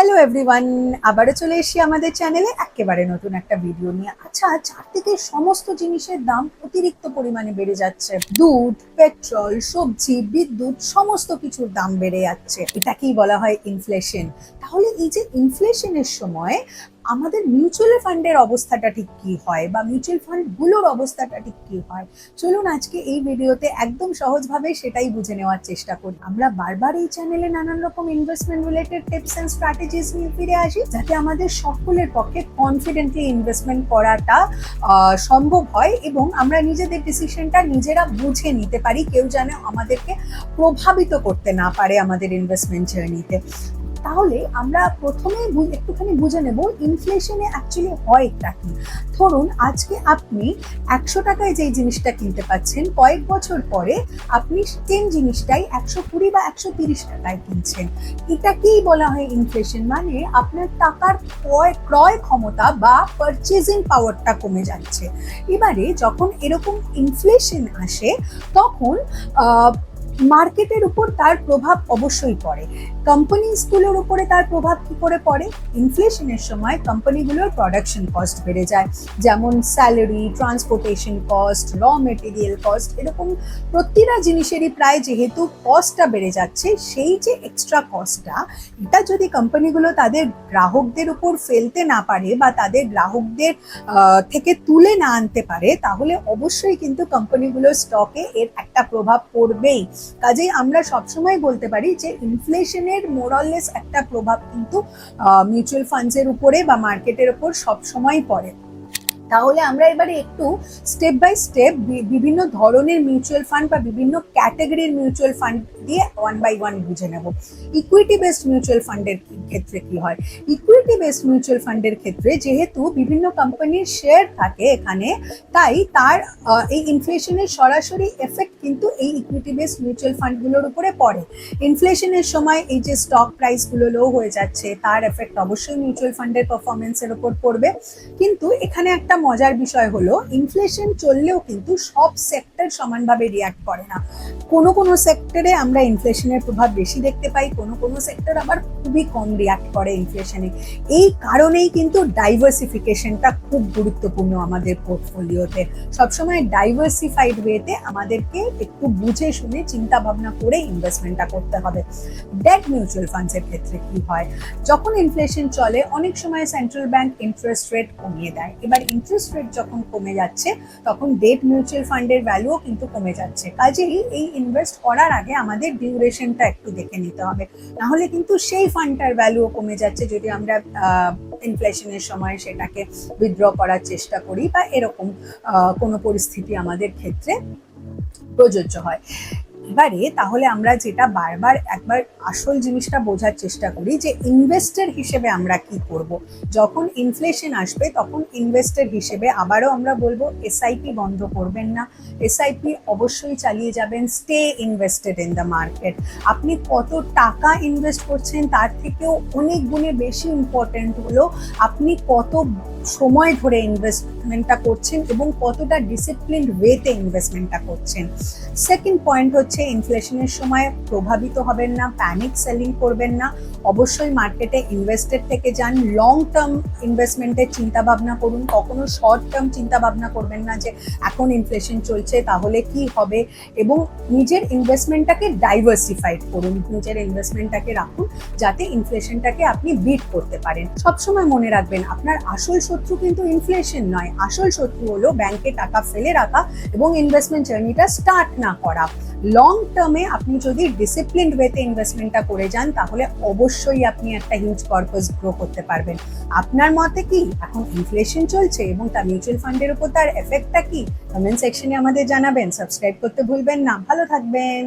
Hello everyone, আবারও চলে এসেছি আমাদের চ্যানেলে একেবারে নতুন একটা ভিডিও নিয়ে। আচ্ছা, চারদিকে সমস্ত জিনিসের দাম অতিরিক্ত পরিমাণে বেড়ে যাচ্ছে। দুধ, পেট্রোল, সবজি, বিদ্যুৎ সমস্ত কিছুর দাম বেড়ে যাচ্ছে। এটাকেই বলা হয় ইনফ্লেশন। তাহলে এই যে ইনফ্লেশনের সময় আমাদের মিউচুয়াল ফান্ডের অবস্থাটা ঠিক কি হয়, বা মিউচুয়াল ফান্ড গুলোর অবস্থাটা ঠিক কি হয়, চলুন আজকে এই ভিডিওতে একদম সহজভাবে সেটাই বুঝে নেওয়ার চেষ্টা করি। আমরা বারবার এই চ্যানেলে নানান রকম investment related tips and strategies নিয়ে ফিরে আসি, যাতে আমাদের সকলের পক্ষে কনফিডেন্টলি ইনভেস্টমেন্ট করাটা সম্ভব হয় এবং আমরা নিজেদের ডিসিশনটা নিজেরা বুঝে নিতে পারি, কেউ যেন আমাদেরকে প্রভাবিত করতে না পারে আমাদের ইনভেস্টমেন্ট জার্নিতে। তাহলে আমরা প্রথমে একটুখানি বুঝে নেব ইনফ্লেশনে অ্যাকচুয়ালি হয়টা কি। ধরুন আজকে আপনি 100 টাকায় যেই জিনিসটা কিনতে পাচ্ছেন, কয়েক বছর পরে আপনি সেম জিনিসটাই 120 বা 130 টাকায় কিনছেন। এটাকেই বলা হয় ইনফ্লেশন। মানে আপনার টাকার ক্রয় ক্ষমতা বা পারচেজিং পাওয়ারটা কমে যাচ্ছে। এবারে যখন এরকম ইনফ্লেশন আসে তখন মার্কেটের উপর তার প্রভাব অবশ্যই পড়ে। কোম্পানিগুলোর উপরে তার প্রভাব কি করে পড়ে? ইনফ্লেশনের সময় কোম্পানিগুলোর প্রোডাকশন কস্ট বেড়ে যায়, যেমন স্যালারি, ট্রান্সপোর্টেশন কস্ট, র মেটেরিয়াল কস্ট, এরকম প্রতিটা জিনিসেরই প্রায় যেহেতু কস্টটা বেড়ে যাচ্ছে, সেই যে এক্সট্রা কস্টটা, এটা যদি কোম্পানিগুলো তাদের গ্রাহকদের উপর ফেলতে না পারে বা তাদের গ্রাহকদের থেকে তুলে না আনতে পারে, তাহলে অবশ্যই কিন্তু কোম্পানিগুলোর স্টকে এর একটা প্রভাব পড়বেই। কাজেই আমরা সবসময় বলতে পারি যে ইনফ্লেশনের মোরাললেস একটা প্রভাব কিন্তু মিউচুয়াল ফান্ডসের উপরে বা মার্কেটের উপর সবসময় পড়ে। তাহলে আমরা এবারে একটু স্টেপ বাই স্টেপ বিভিন্ন ধরনের মিউচুয়াল ফান্ড বা বিভিন্ন ক্যাটাগরির মিউচুয়াল ফান্ড দিয়ে ওয়ান বাই ওয়ান বুঝে নেব। ইকুইটি বেসড মিউচুয়াল ফান্ডের ক্ষেত্রে কি হয়? ইকুইটি বেসড মিউচুয়াল ফান্ডের ক্ষেত্রে যেহেতু বিভিন্ন কোম্পানির শেয়ার থাকে এখানে, তাই তার এই ইনফ্লেশনের সরাসরি এফেক্ট কিন্তু এই ইকুইটি বেসড মিউচুয়াল ফান্ডগুলোর উপরে পড়ে। ইনফ্লেশনের সময় এই যে স্টক প্রাইসগুলো লো হয়ে যাচ্ছে, তার এফেক্ট অবশ্যই মিউচুয়াল ফান্ডের পারফরমেন্সের উপর পড়বে। কিন্তু এখানে একটা মজার বিষয় হলো, ইনফ্লেশন চললেও কিন্তু সব সেক্টর সমানভাবে রিয়াক্ট করে না। কোনো কোনো সেক্টরে আমরা ইনফ্লেশনের প্রভাব বেশি দেখতে পাই, কোনো কোনো সেক্টর আবার খুবই কম রিয়াক্ট করে ইনফ্লেশনে। এই কারণেই কিন্তু ডাইভার্সিফিকেশনটা খুব গুরুত্বপূর্ণ আমাদের পোর্টফোলিওতে। সবসময় ডাইভার্সিফাইড ওয়েতে আমাদেরকে একটু বুঝে শুনে চিন্তা ভাবনা করে ইনভেস্টমেন্টটা করতে হবে। ডেট মিউচুয়াল ফান্ডসের ক্ষেত্রে কি হয়? যখন ইনফ্লেশন চলে অনেক সময় সেন্ট্রাল ব্যাংক ইন্টারেস্ট রেট কমিয়ে দেয়। এবার ইন্টারেস্ট রেট যখন কমে যাচ্ছে তখন ডেট মিউচুয়াল ফান্ডের ভ্যালুও কিন্তু কমে যাচ্ছে। কাজেই এই ইনভেস্ট করার আগে আমাদের ডিউরেশনটা একটু দেখে নিতে হবে, নাহলে কিন্তু সেই ফান্ডটার ভ্যালুও কমে যাচ্ছে যদি আমরা ইনফ্লেশনের সময় সেটাকে উইথড্র করার চেষ্টা করি বা এরকম কোনো পরিস্থিতি আমাদের ক্ষেত্রে প্রযোজ্য হয়। এবারে তাহলে আমরা যেটা বারবার একবার আসল জিনিসটা বোঝার চেষ্টা করি যে ইনভেস্টর হিসেবে আমরা কি করব। যখন ইনফ্লেশন আসবে তখন ইনভেস্টর হিসেবে আবারও আমরা বলবো এসআইপি বন্ধ করবেন না, এসআইপি অবশ্যই চালিয়ে যাবেন। Stay invested in the market. আপনি কত টাকা ইনভেস্ট করছেন তার থেকেও অনেক গুণে বেশি ইম্পর্টেন্ট হলো আপনি কত সময় ধরে ইনভেস্টমেন্টটা করছেন এবং কতটা ডিসিপ্লিনড ওয়েতে ইনভেস্টমেন্টটা করছেন। সেকেন্ড পয়েন্ট হচ্ছে, ইনফ্লেশনের সময় প্রভাবিত হবেন না, প্যানিক সেলিং করবেন না। অবশ্যই মার্কেটে ইনভেস্টেড থেকে যান, লং টার্ম ইনভেস্টমেন্টের চিন্তা ভাবনা করুন। কখনো শর্ট টার্ম চিন্তা ভাবনা করবেন না যে এখন ইনফ্লেশন চলছে তাহলে কি হবে, এবং নিজের ইনভেস্টমেন্টটাকে ডাইভার্সিফাইড করুন, নিজের ইনভেস্টমেন্টটাকে রাখুন যাতে ইনফ্লেশনটাকে আপনি বিট করতে পারেন। সবসময় মনে রাখবেন আপনার আসল শত্রু কিন্তু ইনফ্লেশন নয়, আসল শত্রু হলো ব্যাংকে টাকা ফেলে রাখা এবং ইনভেস্টমেন্ট জার্নিটা স্টার্ট না করা। লং টার্মে আপনি যদি ডিসিপ্লিনড ওয়েতে ইনভেস্টমেন্টটা করে যান তাহলে অবশ্যই আপনি একটা হিউজ পারপাস গ্রো করতে পারবেন। আপনার মতে কি? এখন ইনফ্লেশন চলছে এবং তার মিউচুয়াল ফান্ডের উপর তার এফেক্টটা কি? কমেন্ট সেকশনে আমাদের জানাবেন। সাবস্ক্রাইব করতে ভুলবেন না। ভালো থাকবেন।